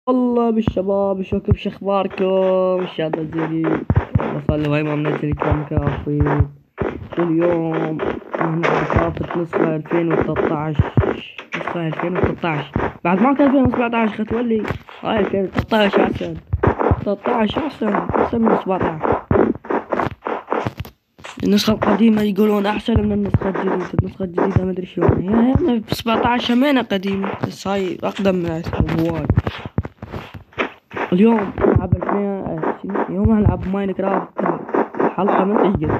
والله بالشباب شوكم شو اخباركم؟ ان شاء الله زينين. والله صار لي ما منزل كم كافي. شو اليوم نلعب كافة نسخة 2013. نسخة 2013 بعد ما كان 2017 ختولي. هاي 2013 احسن. 13 احسن من 17. النسخة القديمة يقولون احسن من النسخة الجديدة. النسخة الجديدة ما ادري شلون هي 17 همينة قديمة بس هاي اقدم من هواي. اليوم نلعب اليوم نلعب ماينكرافت. الحلقة من تسجل.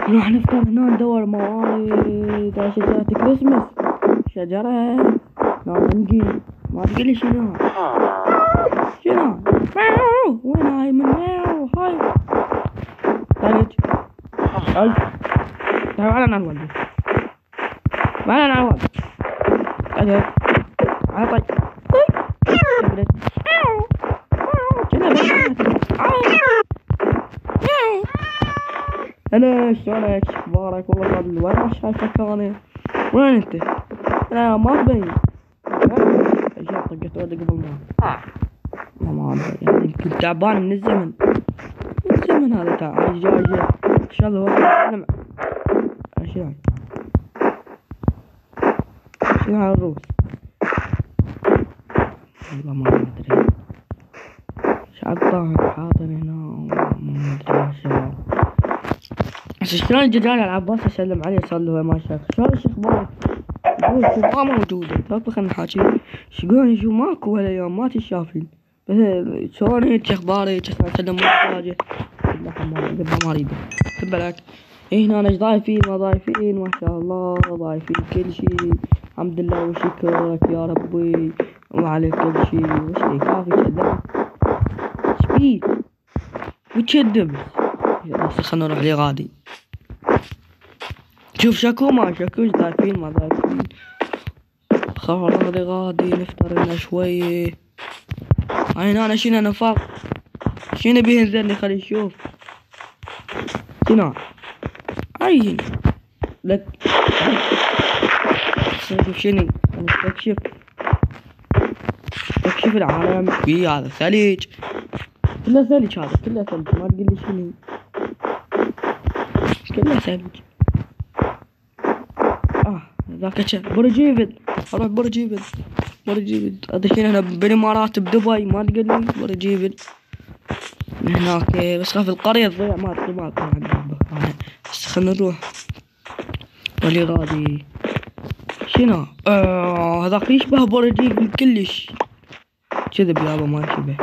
نروح نفتح هنا ندور موارد على شجرة كريسمس. شجرة نارنجي. ما تقولي شنو وين هاي من ماو هاي تعالج. تعال على الولد. تعال على الولد. تعال على انا شلونك اخبارك؟ والله صار لي وين ما شايفك انا. وين انت؟ انا ما تبين. ايش طقت ودي قبل ما يعني كنت تعبان من الزمن هذا تعال جاي ان شاء الله واحد شنو على الروس. والله ما ادري شعب طاهر حاضر هنا ما ادري يا شباب. شلون الجدال العباس اسلم عليه صار له ما شاف. شلون شو اخبارك؟ يقول شو ما موجودة. طب خلنا نحكي. شقولي شو ماكو ولا يوم ما تشافين. بس شلون هيك اخبارك؟ اسلم عليك لا قبل ما اريد بالك. هنا انا ضايفين ما ضايفين ما شاء الله ضايفين كل شيء. الحمد لله وشكرك يا ربي وعلى كل شيء. وش لي كافي كذب سبيد وتشدب. يلا خلنا نروح لغادي. شوف شكو ما شكوش ضايفين ما ضايفين. خلاص غادي نفطر لنا شوية. هاي انا شنو نفاق شنو بينزلني خلي نشوف شنو عين لك. شوف شنو استكشف العالم. في هذا ثلج كله ثلج. هذا كله ثلج ما تقولي شنو كله ثلج. ذاك برج ايفل. اروح برج ايفل ادشين هنا بالامارات بدبي ما تقولي برج ايفل هناك. بس خاف القرية تضيع ما بس خلنا نروح ولي غادي. شنو هذاك يشبه برج ايفل كلش. كذب يابا ما يشبه.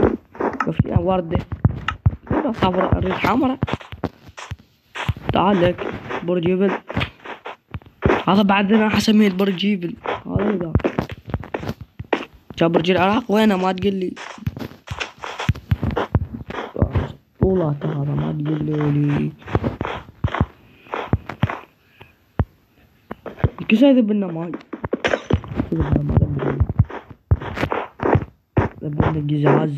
شوف وردة صفراء الريد حمراء. تعال لك برج ايفل. هذا بعد انا حسميه برج ايفل. هذا ذاك جاب برج العراق وينه ما تقلي. طولات هذا ما تقلي. كيف يذب لنا ماي ذب لنا قزاز.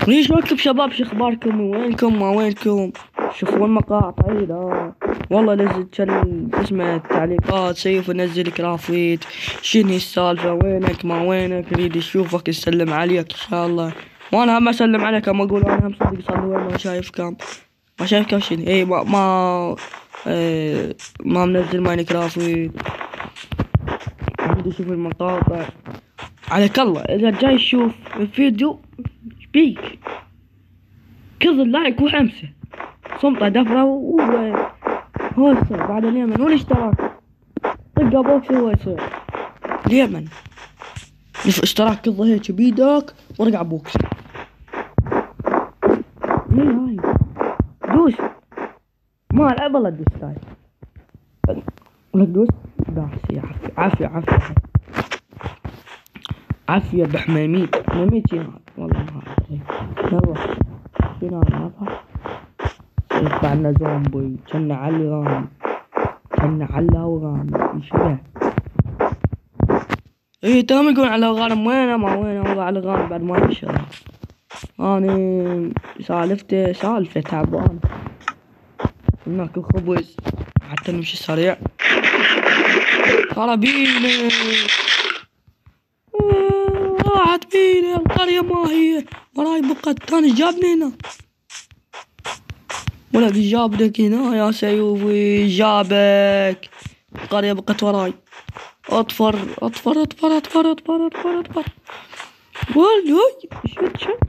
ليش وقف شباب شو اخباركم وينكم ما وينكم؟ شوفوا المقاطع لا والله نزل كان اسمه التعليقات سيف نزل كرافيت. شنو السالفة وينك ما وينك اريد اشوفك اسلم عليك ان شاء الله. وانا هم اسلم عليك اما اقول انا هم صدق صار وين ما شايفكم شنو اي ما منزل ماينكرافت. اريد اشوف المقاطع عليك الله. اذا جاي تشوف الفيديو بيك كذا لايك وحمسه صمطة دفرة هوسة بعد اليمن والاشتراك طقة بوكس هو يصير اليمن. اشتراك كذا هيك بيدك وارجع بوكس. هاي دوس ما العب والله دوس هاي ولا دوس داس. عافية عافية بحماميت شنو والله ما ادري. يلا شنو هذا يطلعنا زومبي كنا على الغام كنا على الغام يشبه. ايه تمام يقول على الغانم وينه ما وينه والله على الغانم بعد ما يشرب. انا سالفته تعبان. هناك الخبز حتى نمشي سريع. خرابينا مين القرية ما هي وراي بقى كان جابني هنا ولدي جابك هنا يا سيوفي جابك القرية بقت وراي اطفر اطفر اطفر اطفر اطفر اطفر اطفر شت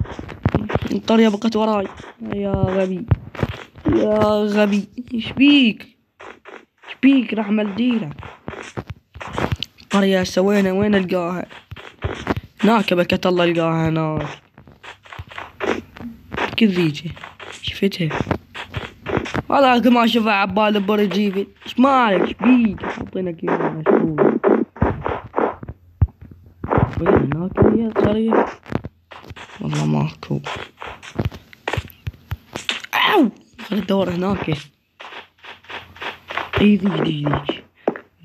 القرية بقت وراي يا غبي يا غبي ايش بيك راح ملدينا القرية سوينا وين القاها هناك بكت الله القاها هناك كذيجي شفتها هذاك ما شفع عبال برجيبي ايش مالك ايش بيك حاطينك كذا مشغول وين هناك هي القرية والله ماكو اوو خلي ندور هناك اي ذيك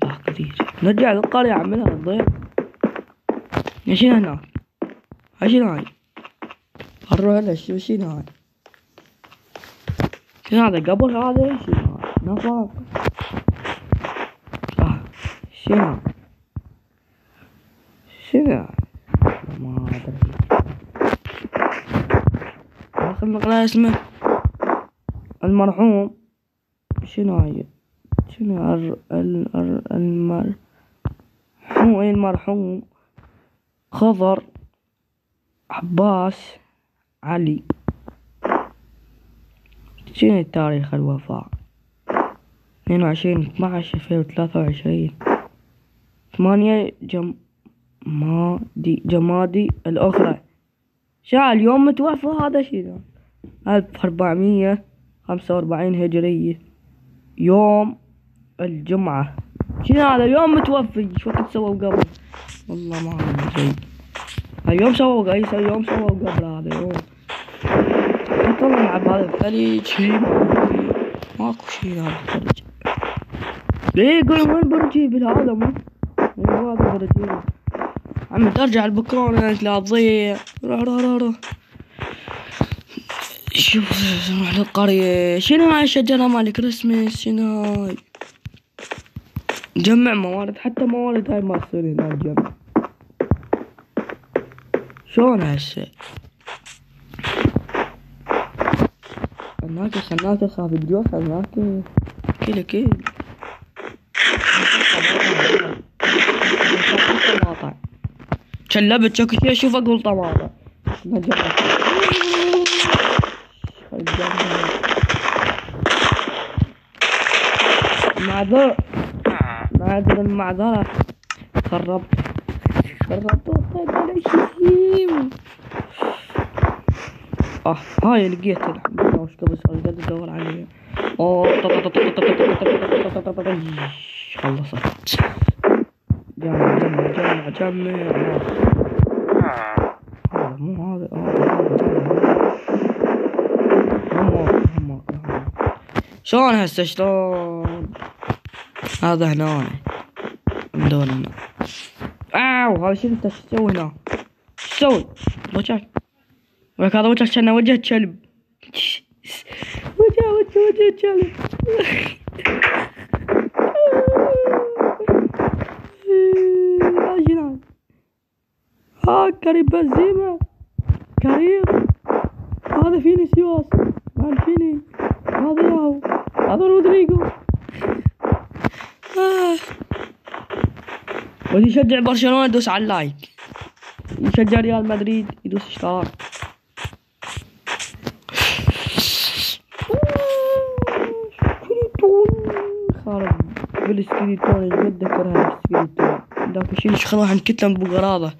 ذاك ذيك نرجع للقرية عملها تضيع شنو هناك شنو هاي نروح له شنو هاي شنو هذا قبر هذا شنو هاي نفاق شنو ما ادري اخر مقلة اسمه المرحوم شنو هاي شنو المرحوم خضر عباس علي شنو تاريخ الوفاة 22/12/2023 8 جمادي الأخرى شا اليوم متوفى هذا شنو 1445 هجرية يوم الجمعة شنو هذا اليوم متوفي ايش وقت سووا قبل والله ما أعرف شيء اليوم سووا يوم سووا قبل هذا يوم والله نلعب هذا الثلج شي ماكو شي هذا الثلج ليه قول وين برجيب هذا مو هذا برجيب عمي ترجع البكرونة لا تضيع روح شوف نروح للقرية شنو هاي الشجرة مال كريسمس شنو هاي نجمع موارد حتى موارد هاي ما تصير هنا نجمع شلون هسه هناك خاف الجوع هناك كل شلبت شكشي اشوف اقول طماطم المعذرة خربت وطيت على شيء هاي لقيتها الحمد لله وش قبل صار قاعد ادور عليها خلصت جمع هذا مو هذا شلون هسه شلون هذا هنا من دون هنا هذا شنو انت شو تسوي هنا شو تسوي وجهك ولك هذا وجهك كأنه وجه كلب وجه كلب كريم بنزيمة كريم هذا فينيسيوس مالفيني هذا ياهو هذا رودريجو واللي يشجع برشلونة يدوس على اللايك يشجع ريال مدريد يدوس اشتراك خارج بالسكريتون اتذكر هذا السكريتون ذاك الشيء يشخلوه عن كتلة بقراضة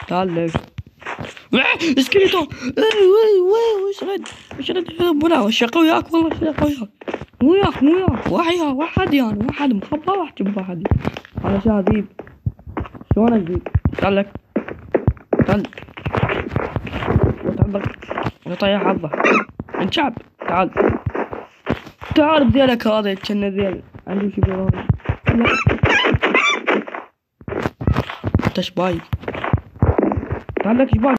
تعال ليش سكريتون وش رد بلا وشق وياك والله شق وياك مو وياك واحد يعني واحد مخبى واحد هذا شاذيب شلون اجيب تعال تعال وطيح حظه انشعب تعال بذيلك هذا كنا ذيل عندي شي بيرون انت شباي تعال لك شباي